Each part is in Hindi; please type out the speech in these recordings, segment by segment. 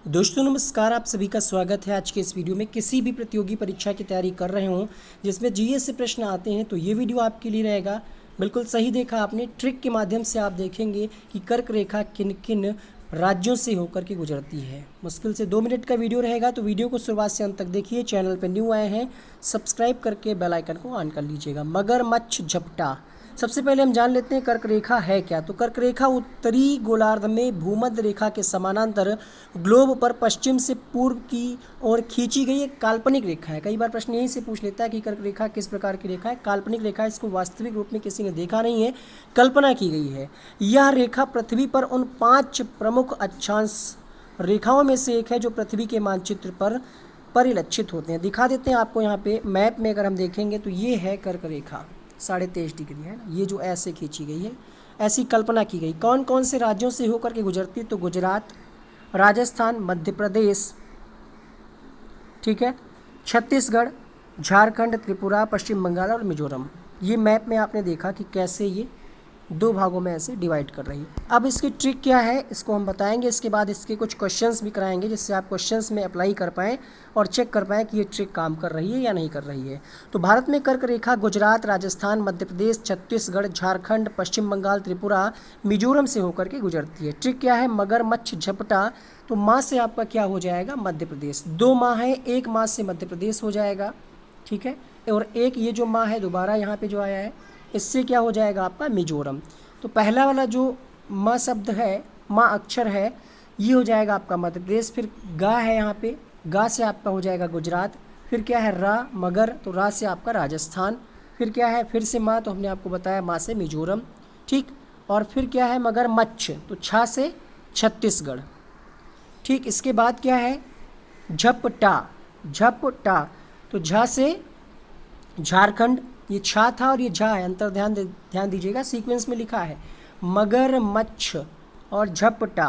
दोस्तों नमस्कार, आप सभी का स्वागत है। आज के इस वीडियो में किसी भी प्रतियोगी परीक्षा की तैयारी कर रहे हों जिसमें जीएस से प्रश्न आते हैं तो ये वीडियो आपके लिए रहेगा। बिल्कुल सही देखा आपने। ट्रिक के माध्यम से आप देखेंगे कि कर्क रेखा किन किन राज्यों से होकर के गुजरती है। मुश्किल से 2 मिनट का वीडियो रहेगा, तो वीडियो को शुरुआत से अंत तक देखिए। चैनल पर न्यू आए हैं, सब्सक्राइब करके बेल आइकन को ऑन कर लीजिएगा। मगरमच्छ झपटा, सबसे पहले हम जान लेते हैं कर्क रेखा है क्या। तो कर्क रेखा उत्तरी गोलार्ध में भूमध्य रेखा के समानांतर ग्लोब पर पश्चिम से पूर्व की ओर खींची गई एक काल्पनिक रेखा है। कई बार प्रश्न यहीं से पूछ लेता है कि कर्क रेखा किस प्रकार की रेखा है। काल्पनिक रेखा, इसको वास्तविक रूप में किसी ने देखा नहीं है, कल्पना की गई है। यह रेखा पृथ्वी पर उन 5 प्रमुख अक्षांश रेखाओं में से एक है जो पृथ्वी के मानचित्र पर परिलक्षित होते हैं। दिखा देते हैं आपको यहाँ पे मैप में। अगर हम देखेंगे तो ये है कर्क रेखा, 23.5 डिग्री है ना, ये जो ऐसे खींची गई है, ऐसी कल्पना की गई। कौन कौन से राज्यों से होकर के गुजरती है? तो गुजरात, राजस्थान, मध्य प्रदेश, ठीक है, छत्तीसगढ़, झारखंड, त्रिपुरा, पश्चिम बंगाल और मिजोरम। ये मैप में आपने देखा कि कैसे ये 2 भागों में ऐसे डिवाइड कर रही है। अब इसकी ट्रिक क्या है इसको हम बताएंगे। इसके बाद इसके कुछ क्वेश्चंस भी कराएंगे जिससे आप क्वेश्चंस में अप्लाई कर पाएँ और चेक कर पाएँ कि ये ट्रिक काम कर रही है या नहीं कर रही है। तो भारत में कर्क रेखा गुजरात, राजस्थान, मध्य प्रदेश, छत्तीसगढ़, झारखंड, पश्चिम बंगाल, त्रिपुरा, मिजोरम से होकर के गुजरती है। ट्रिक क्या है? मगरमच्छ झपटा। तो माँ से आपका क्या हो जाएगा? मध्य प्रदेश। 2 माँ है, एक माँ से मध्य प्रदेश हो जाएगा, ठीक है, और एक ये जो माँ है दोबारा यहाँ पे जो आया है, इससे क्या हो जाएगा आपका? मिजोरम। तो पहला वाला जो म शब्द है, माँ अक्षर है, ये हो जाएगा आपका मध्य प्रदेश। फिर गा है यहाँ पे, गा से आपका हो जाएगा गुजरात। फिर क्या है? रा, मगर, तो रा से आपका राजस्थान। फिर क्या है? फिर से माँ, तो हमने आपको बताया माँ से मिजोरम, ठीक। और फिर क्या है? मगरमच्छ, तो छा से छत्तीसगढ़, ठीक। इसके बाद क्या है? झपटा, झपटा, तो झा से झारखंड, ये छा था और ये झा है, अंतर ध्यान दीजिएगा, सीक्वेंस में लिखा है मगरमच्छ और झपटा।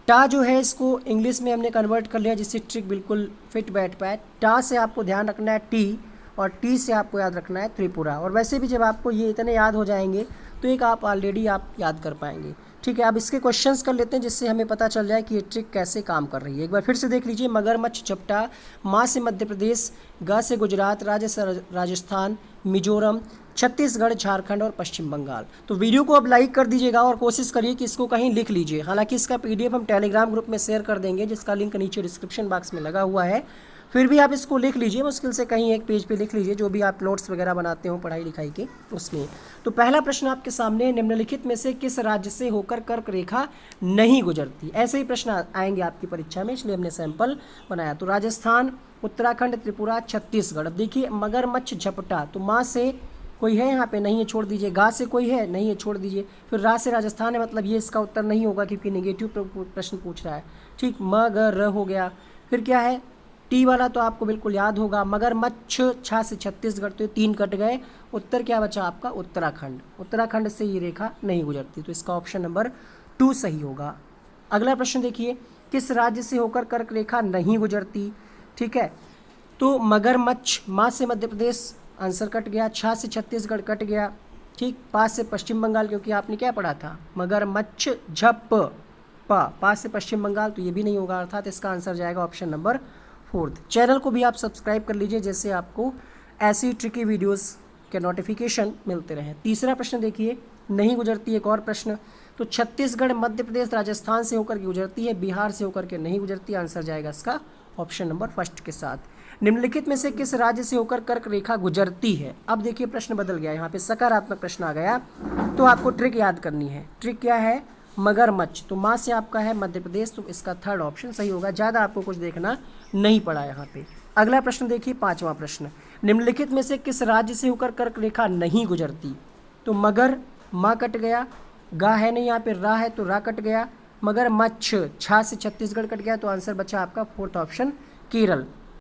टा जो है इसको इंग्लिश में हमने कन्वर्ट कर लिया जिससे ट्रिक बिल्कुल फिट बैठ पाए। टा से आपको ध्यान रखना है टी, और टी से आपको याद रखना है त्रिपुरा। और वैसे भी जब आपको ये इतने याद हो जाएंगे तो एक आप ऑलरेडी आप याद कर पाएंगे, ठीक है। अब इसके क्वेश्चंस कर लेते हैं जिससे हमें पता चल जाए कि ये ट्रिक कैसे काम कर रही है। एक बार फिर से देख लीजिए। मगरमच्छ झपटा, माँ से मध्य प्रदेश, गा से गुजरात, राज से राजस्थान, मिजोरम, छत्तीसगढ़, झारखंड और पश्चिम बंगाल। तो वीडियो को अब लाइक कर दीजिएगा और कोशिश करिए कि इसको कहीं लिख लीजिए। हालांकि इसका पीडीएफ हम टेलीग्राम ग्रुप में शेयर कर देंगे जिसका लिंक नीचे डिस्क्रिप्शन बॉक्स में लगा हुआ है। फिर भी आप इसको लिख लीजिए, मुश्किल से कहीं एक पेज पे लिख लीजिए, जो भी आप नोट्स वगैरह बनाते हो पढ़ाई लिखाई के उसमें। तो पहला प्रश्न आपके सामने, निम्नलिखित में से किस राज्य से होकर कर्क रेखा नहीं गुजरती? ऐसे ही प्रश्न आएंगे आपकी परीक्षा में, इसलिए हमने सैंपल बनाया। तो राजस्थान, उत्तराखंड, त्रिपुरा, छत्तीसगढ़। अब देखिए मगरमच्छ झपटा, तो माँ से कोई है यहाँ पे? नहीं है, छोड़ दीजिए। गा से कोई है? नहीं है, छोड़ दीजिए। फिर रा से राजस्थान है, मतलब ये इसका उत्तर नहीं होगा क्योंकि नेगेटिव प्रश्न पूछ रहा है, ठीक। म ग र हो गया। फिर क्या है? टी वाला तो आपको बिल्कुल याद होगा। मगरमच्छ, छा से छत्तीसगढ़, तो ये 3 कट गए। उत्तर क्या बचा आपका? उत्तराखंड। उत्तराखंड से ये रेखा नहीं गुजरती, तो इसका ऑप्शन नंबर 2 सही होगा। अगला प्रश्न देखिए, किस राज्य से होकर कर्क रेखा नहीं गुजरती? ठीक है, तो मगरमच्छ, माँ से मध्य प्रदेश, आंसर कट गया। छा से छत्तीसगढ़ कट गया, ठीक। पा से पश्चिम बंगाल, क्योंकि आपने क्या पढ़ा था? मगरमच्छ झप पा से पश्चिम बंगाल, तो ये भी नहीं होगा, अर्थात इसका आंसर जाएगा ऑप्शन नंबर 4। चैनल को भी आप सब्सक्राइब कर लीजिए जैसे आपको ऐसी ट्रिकी वीडियोस के नोटिफिकेशन मिलते रहें। तीसरा प्रश्न देखिए, नहीं गुजरती। एक और प्रश्न, तो छत्तीसगढ़, मध्य प्रदेश, राजस्थान से होकर के गुजरती है, बिहार से होकर के नहीं गुजरती। आंसर जाएगा इसका ऑप्शन नंबर 1 के साथ। निम्नलिखित में से किस राज्य से होकर कर्क रेखा गुजरती है? अब देखिए प्रश्न बदल गया, यहाँ पे सकारात्मक प्रश्न आ गया, तो आपको ट्रिक याद करनी है। ट्रिक क्या है? मगरमच्छ, तो माँ से आपका है मध्य प्रदेश, तो इसका 3rd ऑप्शन सही होगा। ज़्यादा आपको कुछ देखना नहीं पड़ा यहाँ पे। अगला प्रश्न देखिए, 5वां प्रश्न, निम्नलिखित में से किस राज्य से होकर कर्क रेखा नहीं गुजरती? तो मगर, माँ कट गया, गा है नहीं यहाँ पे, रा है तो रा कट गया। मगरमच्छ, छा से छत्तीसगढ़ कट गया, तो आंसर बचा आपका 4th ऑप्शन केरल।